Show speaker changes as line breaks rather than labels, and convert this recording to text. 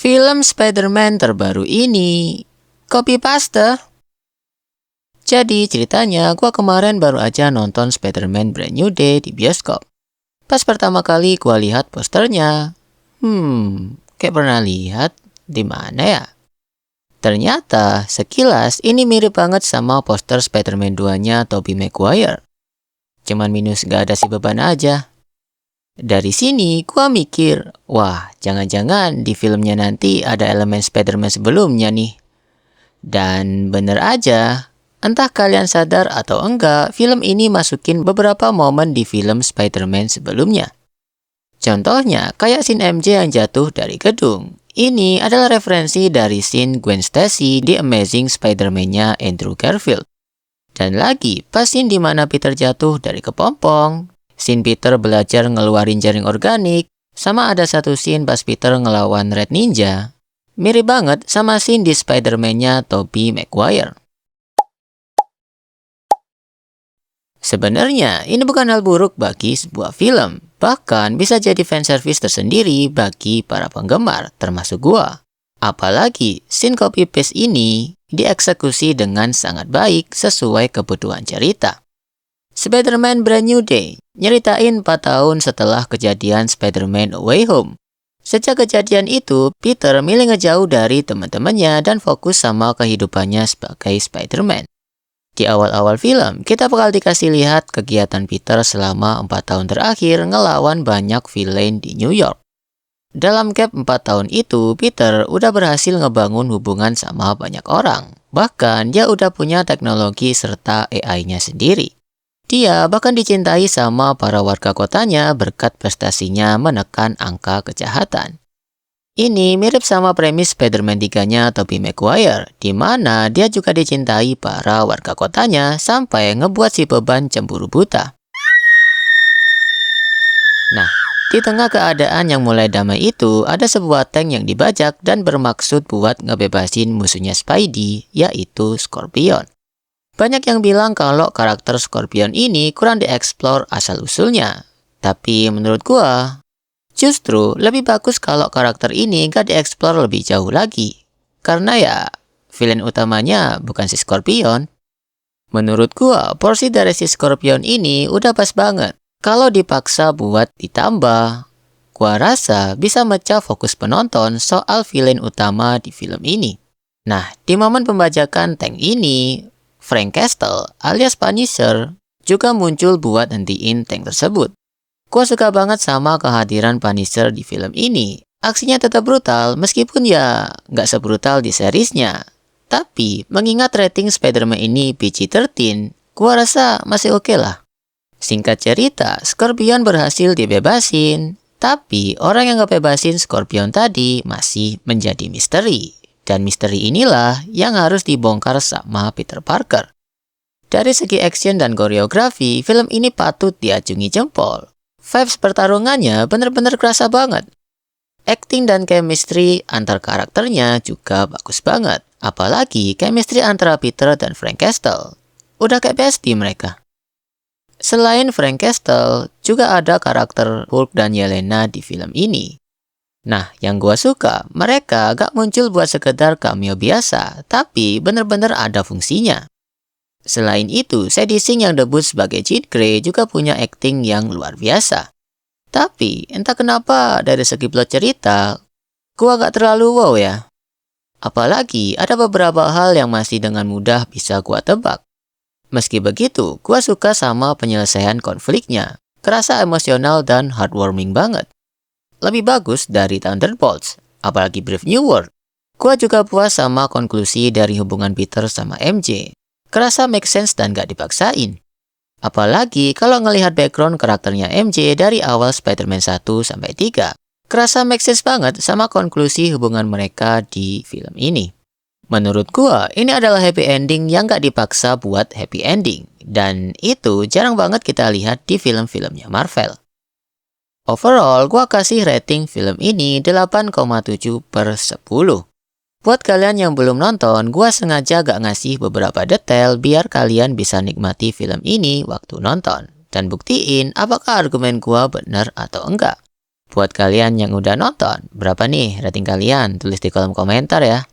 Film Spider-Man terbaru ini copy paste. Jadi ceritanya gua kemarin baru aja nonton Spider-Man Brand New Day di bioskop. Pas pertama kali gua lihat posternya, kayak pernah lihat di mana ya? Ternyata sekilas ini mirip banget sama poster Spider-Man 2-nya Tobey Maguire. Cuman minus gak ada si beban aja. Dari sini gua mikir, wah jangan-jangan di filmnya nanti ada elemen Spider-Man sebelumnya nih. Dan bener aja, entah kalian sadar atau enggak, film ini masukin beberapa momen di film Spider-Man sebelumnya. Contohnya, kayak scene MJ yang jatuh dari gedung. Ini adalah referensi dari scene Gwen Stacy di Amazing Spider-Man-nya Andrew Garfield. Dan lagi, pas scene dimana Peter jatuh dari kepompong, scene Peter belajar ngeluarin jaring organik, sama ada satu scene pas Peter ngelawan Red Ninja. Mirip banget sama scene di Spider-Man-nya Tobey Maguire. Sebenarnya, ini bukan hal buruk bagi sebuah film. Bahkan bisa jadi fanservice tersendiri bagi para penggemar, termasuk gua. Apalagi, scene copy-paste ini dieksekusi dengan sangat baik sesuai kebutuhan cerita. Spider-Man Brand New Day nyeritain 4 tahun setelah kejadian Spider-Man Away Home. Sejak kejadian itu, Peter milih ngejauh dari teman-temannya dan fokus sama kehidupannya sebagai Spider-Man. Di awal-awal film, kita bakal dikasih lihat kegiatan Peter selama 4 tahun terakhir ngelawan banyak villain di New York. Dalam gap 4 tahun itu, Peter udah berhasil ngebangun hubungan sama banyak orang. Bahkan, dia udah punya teknologi serta AI-nya sendiri. Dia bahkan dicintai sama para warga kotanya berkat prestasinya menekan angka kejahatan. Ini mirip sama premis Spider-Man 3-nya Tobey Maguire, di mana dia juga dicintai para warga kotanya sampai ngebuat si beban cemburu buta. Nah, di tengah keadaan yang mulai damai itu, ada sebuah tank yang dibajak dan bermaksud buat ngebebasin musuhnya Spidey, yaitu Scorpion. Banyak yang bilang kalau karakter Scorpion ini kurang dieksplor asal-usulnya. Tapi menurut gua, justru lebih bagus kalau karakter ini gak dieksplor lebih jauh lagi. Karena ya, villain utamanya bukan si Scorpion. Menurut gua, porsi dari si Scorpion ini udah pas banget. Kalau dipaksa buat ditambah, gua rasa bisa mecah fokus penonton soal villain utama di film ini. Nah, di momen pembajakan tank ini, Frank Castle alias Punisher juga muncul buat hentiin tank tersebut. Gua suka banget sama kehadiran Punisher di film ini. Aksinya tetap brutal meskipun ya nggak sebrutal di seriesnya. Tapi mengingat rating Spider-Man ini PG-13, gua rasa masih oke lah. Singkat cerita, Scorpion berhasil dibebasin. Tapi orang yang ngebebasin Scorpion tadi masih menjadi misteri. Dan misteri inilah yang harus dibongkar sama Peter Parker. Dari segi action dan koreografi, film ini patut diacungi jempol. Vibes pertarungannya bener-bener kerasa banget. Acting dan chemistry antar karakternya juga bagus banget. Apalagi chemistry antara Peter dan Frank Castle. Udah kayak bestie mereka. Selain Frank Castle, juga ada karakter Hulk dan Yelena di film ini. Nah, yang gua suka, mereka gak muncul buat sekedar cameo biasa, tapi bener-bener ada fungsinya. Selain itu, Sadie Sink yang debut sebagai Jean Grey juga punya acting yang luar biasa. Tapi, entah kenapa dari segi plot cerita, gua gak terlalu wow ya. Apalagi, ada beberapa hal yang masih dengan mudah bisa gua tebak. Meski begitu, gua suka sama penyelesaian konfliknya. Kerasa emosional dan heartwarming banget. Lebih bagus dari Thunderbolts, apalagi Brave New World. Gua juga puas sama konklusi dari hubungan Peter sama MJ. Kerasa make sense dan gak dipaksain. Apalagi kalau ngelihat background karakternya MJ dari awal Spider-Man 1 sampai 3. Kerasa make sense banget sama konklusi hubungan mereka di film ini. Menurut gua, ini adalah happy ending yang gak dipaksa buat happy ending. Dan itu jarang banget kita lihat di film-filmnya Marvel. Overall, gua kasih rating film ini 8,7/10. Buat kalian yang belum nonton, gua sengaja gak ngasih beberapa detail biar kalian bisa nikmati film ini waktu nonton. Dan buktiin apakah argumen gua benar atau enggak. Buat kalian yang udah nonton, berapa nih rating kalian? Tulis di kolom komentar ya.